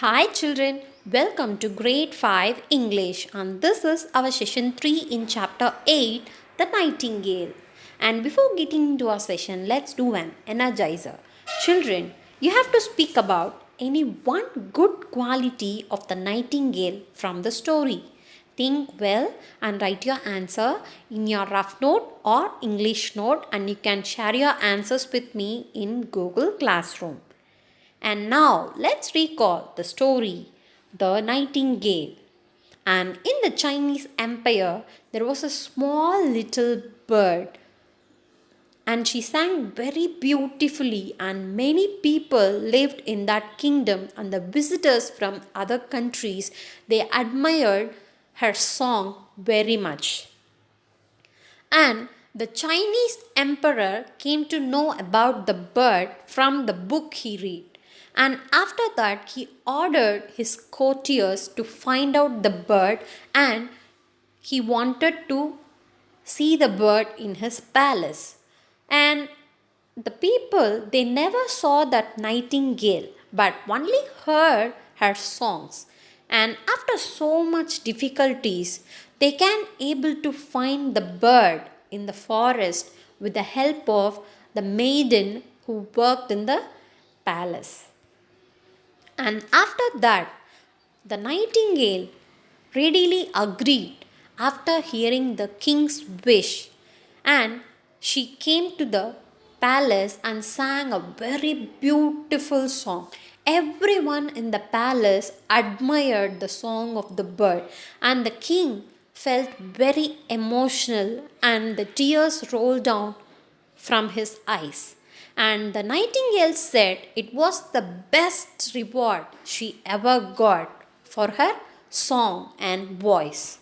Hi children, welcome to grade 5 English and this is our session 3 in chapter 8 The Nightingale. And before getting into our session, let's do an energizer. Children, you have to speak about any one good quality of the nightingale from the story. Think well and write your answer in your rough note or English note and you can share your answers with me in Google Classroom. And now let's recall the story The Nightingale. And in the Chinese Empire, there was a small little bird, and she sang very beautifully, and many people lived in that kingdom, and the visitors from other countries they admired her song very much. And the Chinese emperor came to know about the bird from the book he read. And after that, he ordered his courtiers to find out the bird and he wanted to see the bird in his palace. And the people, they never saw that nightingale but only heard her songs. And after so much difficulties, they can able to find the bird in the forest with the help of the maiden who worked in the palace. And after that, the nightingale readily agreed after hearing the king's wish, and she came to the palace and sang a very beautiful song. Everyone in the palace admired the song of the bird, and the king felt very emotional, and the tears rolled down from his eyes. And the nightingale said it was the best reward she ever got for her song and voice.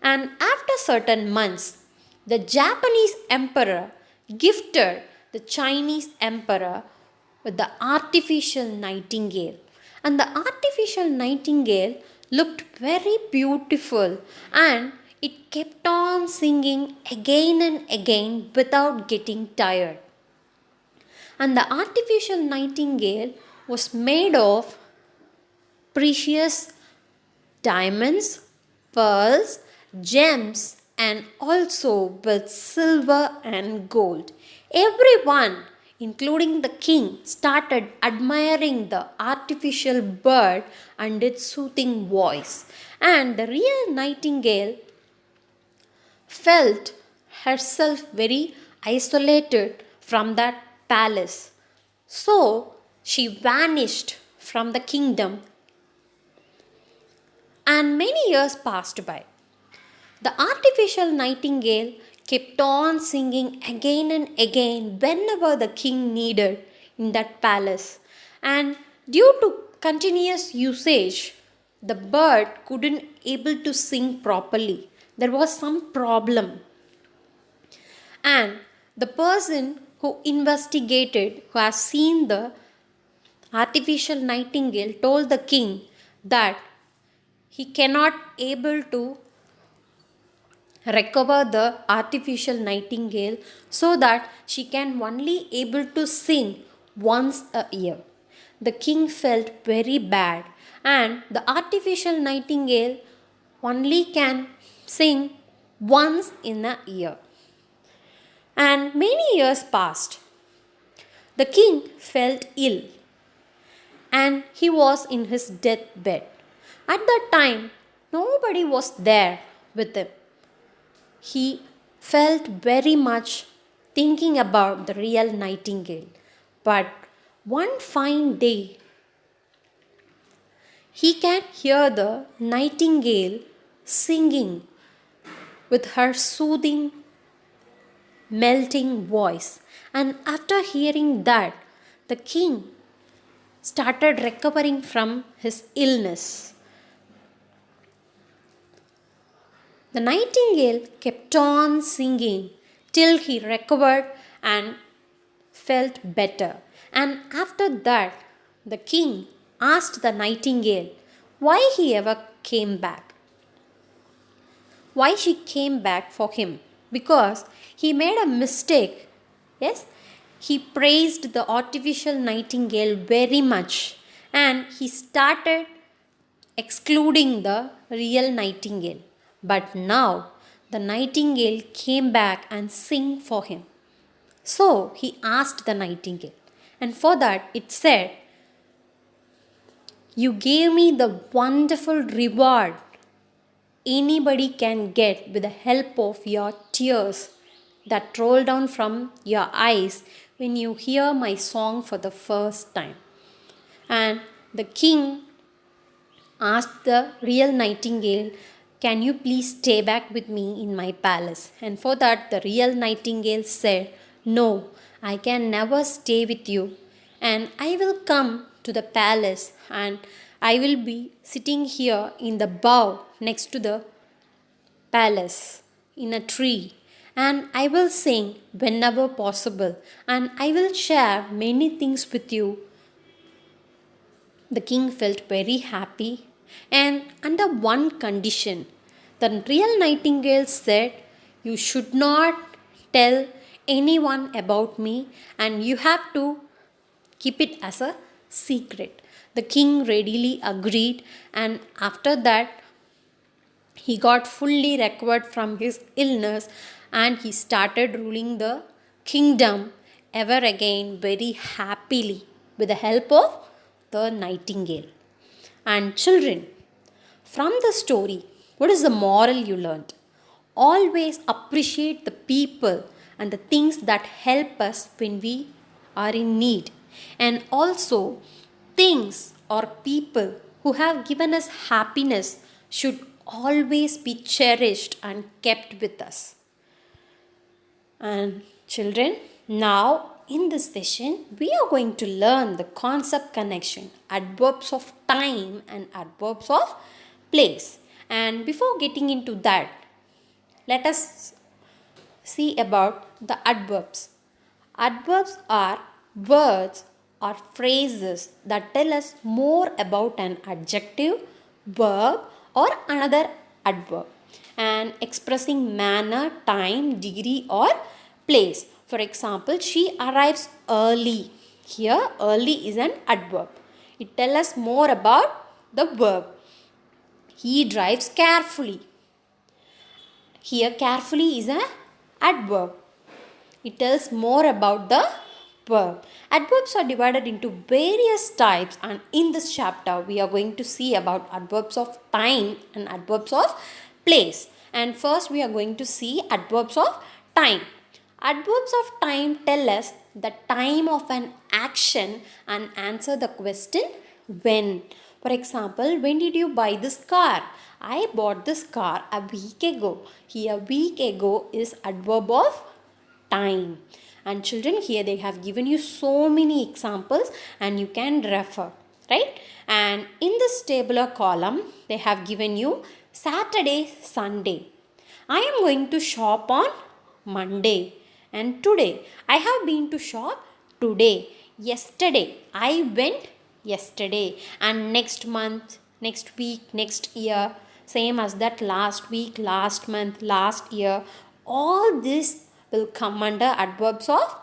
And after certain months, the Japanese emperor gifted the Chinese emperor with the artificial nightingale. And the artificial nightingale looked very beautiful and it kept on singing again and again without getting tired. And the artificial nightingale was made of precious diamonds, pearls, gems, and also with silver and gold. Everyone, including the king, started admiring the artificial bird and its soothing voice. And the real nightingale felt herself very isolated from that palace. So she vanished from the kingdom and many years passed by. The artificial nightingale kept on singing again and again whenever the king needed in that palace. And due to continuous usage, the bird couldn't able to sing properly. There was some problem. And the person who investigated, who has seen the artificial nightingale, told the king that he cannot able to recover the artificial nightingale so that she can only able to sing once a year. The king felt very bad and the artificial nightingale only can sing once in a year. And many years passed. The king felt ill and he was in his deathbed. At that time, nobody was there with him. He felt very much thinking about the real nightingale. But one fine day, he can hear the nightingale singing with her soothing, melting voice. And after hearing that, the king started recovering from his illness. The nightingale kept on singing till he recovered and felt better. And after that, the king asked the nightingale why he ever came back. Why she came back for him? Because he made a mistake. Yes, he praised the artificial nightingale very much and he started excluding the real nightingale. But now the nightingale came back and sang for him. So he asked the nightingale, and for that it said, "You gave me the wonderful reward anybody can get with the help of your tears that roll down from your eyes when you hear my song for the first time." And the king asked the real nightingale, "Can you please stay back with me in my palace?" And for that, the real nightingale said, "No, I can never stay with you, and I will come to the palace and I will be sitting here in the bough next to the palace in a tree, and I will sing whenever possible, and I will share many things with you." The king felt very happy, and under one condition. The real nightingale said, "You should not tell anyone about me, and you have to keep it as a secret." The king readily agreed, and after that, he got fully recovered from his illness and he started ruling the kingdom ever again very happily with the help of the nightingale. And children, from the story, what is the moral you learned? Always appreciate the people and the things that help us when we are in need. And also, things or people who have given us happiness should always be cherished and kept with us. And children, now in this session, we are going to learn the concept connection, adverbs of time and adverbs of place. And before getting into that, let us see about the adverbs. Adverbs are words or phrases that tell us more about an adjective, verb, or another adverb, and expressing manner, time, degree, or place. For example, she arrives early. Here, early is an adverb. It tells us more about the verb. He drives carefully. Here, carefully is an adverb. It tells more about the verb. Adverbs are divided into various types, and in this chapter we are going to see about adverbs of time and adverbs of place. And first we are going to see adverbs of time. Adverbs of time tell us the time of an action and answer the question when. For example, when did you buy this car? I bought this car a week ago. Here, week ago is adverb of time. And children, here they have given you so many examples and you can refer, right? And in this tabular column, they have given you Saturday, Sunday. I am going to shop on Monday. And today, I have been to shop today. Yesterday, I went yesterday. And next month, next week, next year, same as that, last week, last month, last year. All this will come under adverbs of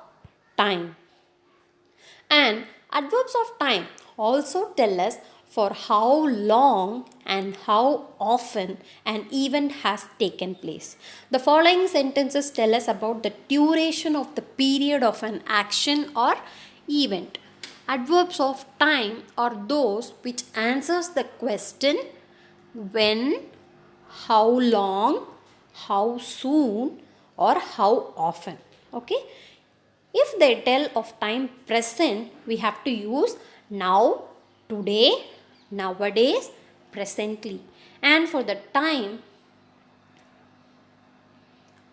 time. And adverbs of time also tell us for how long and how often an event has taken place. The following sentences tell us about the duration of the period of an action or event. Adverbs of time are those which answers the question when, how long, how soon, or how often. Okay. If they tell of time present, we have to use now, today, nowadays, presently. And for the time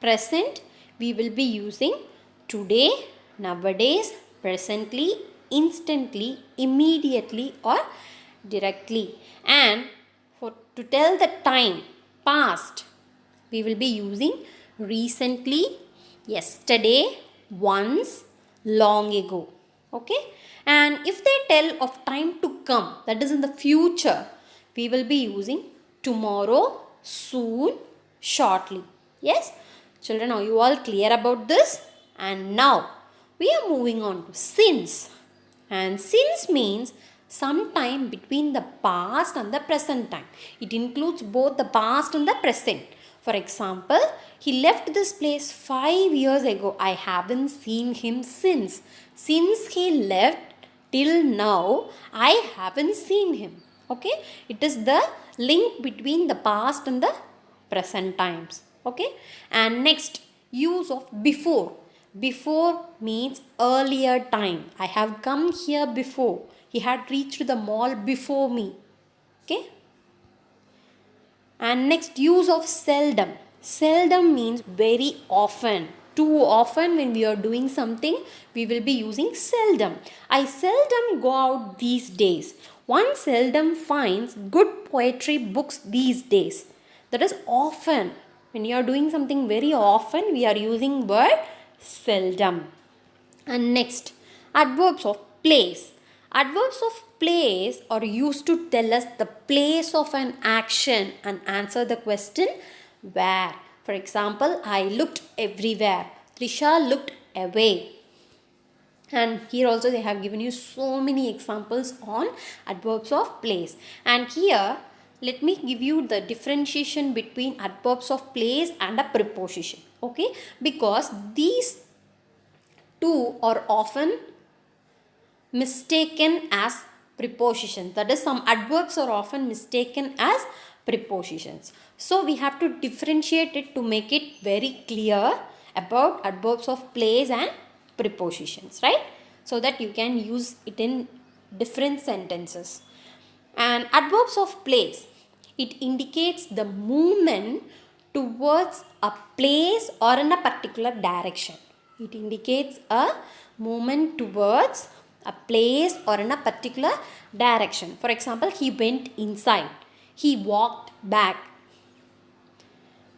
present, we will be using today, nowadays, presently, instantly, immediately, or directly. And to tell the time past, we will be using recently, yesterday, once, long ago. Okay. And if they tell of time to come, that is in the future, we will be using tomorrow, soon, shortly. Yes. Children, are you all clear about this? And now we are moving on to since. And since means some time between the past and the present time. It includes both the past and the present. For example, he left this place 5 years ago. I haven't seen him since. Since he left till now, I haven't seen him. Okay, it is the link between the past and the present times. Okay, and next, use of before. Before means earlier time. I have come here before. He had reached the mall before me. Okay, and next, use of seldom. Seldom means very often. Too often, when we are doing something, we will be using seldom. I seldom go out these days. One seldom finds good poetry books these days. That is often. When you are doing something very often, we are using word seldom. And next, adverbs of place. Adverbs of place are used to tell us the place of an action and answer the question where. For example, I looked everywhere. Trisha looked away. And here also they have given you so many examples on adverbs of place. And here, let me give you the differentiation between adverbs of place and a preposition. Okay, because these two are often mistaken as prepositions. That is, some adverbs are often mistaken as prepositions. So we have to differentiate it to make it very clear about adverbs of place and prepositions, right? So that you can use it in different sentences. And adverbs of place, it indicates the movement towards a place or in a particular direction. It indicates a movement towards a place or in a particular direction. For example, he went inside. He walked back.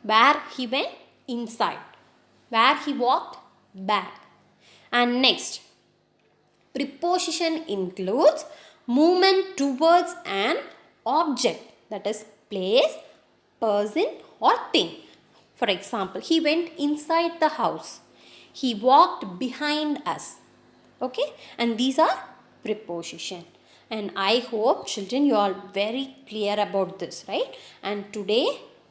Where he went inside. Where he walked back. And next, preposition includes movement towards an object, that is place, person or thing. For example, he went inside the house. He walked behind us. Okay, and these are preposition. And I hope children you are very clear about this, right? And today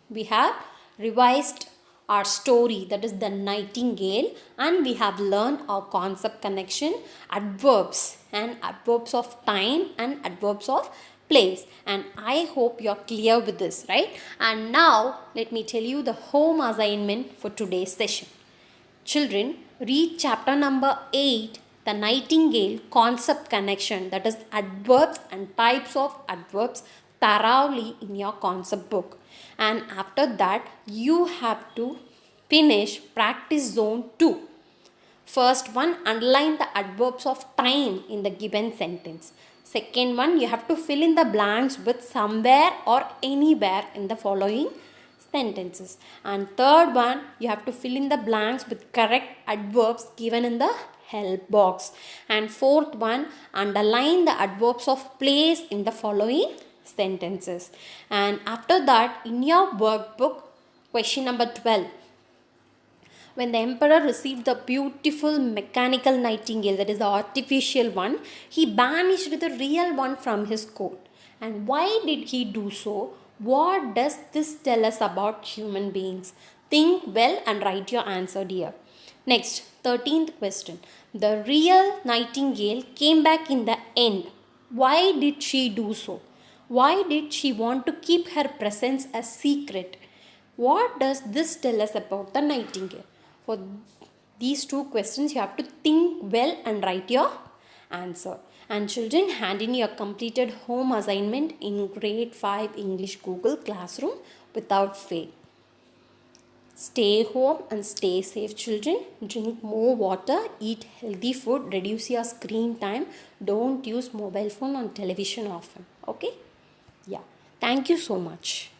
we have revised our story, that is the Nightingale, and we have learned our concept connection, adverbs and adverbs of time and adverbs of place. And I hope you are clear with this, right? And now let me tell you the home assignment for today's session. Children, read chapter number 8, the Nightingale concept connection, that is adverbs and types of adverbs, thoroughly in your concept book. And after that, you have to finish practice zone 2. First one, underline the adverbs of time in the given sentence. Second one, you have to fill in the blanks with somewhere or anywhere in the following sentences. And third one, you have to fill in the blanks with correct adverbs given in the help box. And fourth one, underline the adverbs of place in the following sentences. And after that, in your workbook, question number 12. When the emperor received the beautiful mechanical nightingale, that is the artificial one, he banished the real one from his court. And why did he do so? What does this tell us about human beings? Think well and write your answer, dear. Next, 13th question. The real nightingale came back in the end. Why did she do so? Why did she want to keep her presence a secret? What does this tell us about the nightingale? For these two questions, you have to think well and write your answer. And children, hand in your completed home assignment in grade 5 English Google Classroom without fail. Stay home and stay safe, children. Drink more water, eat healthy food, reduce your screen time. Don't use mobile phone and television often. Okay? Yeah. Thank you so much.